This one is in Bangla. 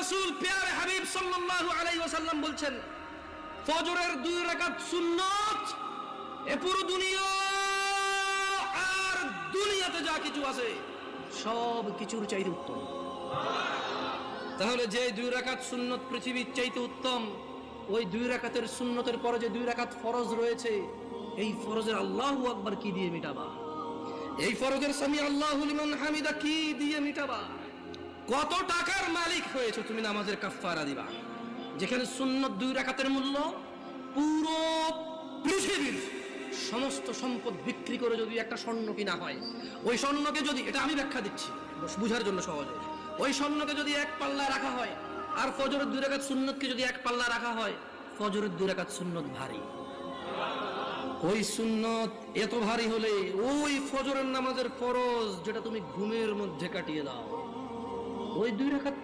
রাসূল প্যারে হাবিব সাল্লাল্লাহু আলাইহি ওয়াসাল্লাম বলছেন, ফজরের 2 রাকাত সুন্নাত এ পুরো দুনিয়া আর দুনিয়াতে যা কিছু আছে সব কিছুর চাইতে উত্তম। তাহলে যে 2 রাকাত সুন্নত পৃথিবীর চাইতে উত্তম, ওই 2 রাকাতের সুন্নতের পরে যে 2 রাকাত ফরজ রয়েছে, এই ফরজের আল্লাহু আকবার কি দিয়ে মিটাবা? এই ফরজের সামি আল্লাহু লিমান হামিদা কি দিয়ে মিটাবা? কত টাকার মালিক হয়েছে তুমি নামাজের কাফারা দিবা, যেখানে সুন্নত 2 রাকাতের মূল্য পুরো পৃথিবীর সমস্ত সম্পদ বিক্রি করে যদি একটা স্বর্ণ কিনা হয়, ওই স্বর্ণকে যদি, এটা আমি ব্যাখ্যা দিচ্ছি বুঝার জন্য সহজে, ওই স্বর্ণকে যদি 1 পাল্লা রাখা হয় আর ফজরের 2 রাকাত সুন্নতকে যদি 1 পাল্লা রাখা হয়, ফজরের 2 রাকাত সুন্নত ভারী। ওই সুন্নত এত ভারী হলে ওই ফজরের নামাজের ফরজ যেটা তুমি ঘুমের মধ্যে কাটিয়ে দাও, ওই 2 রাকাত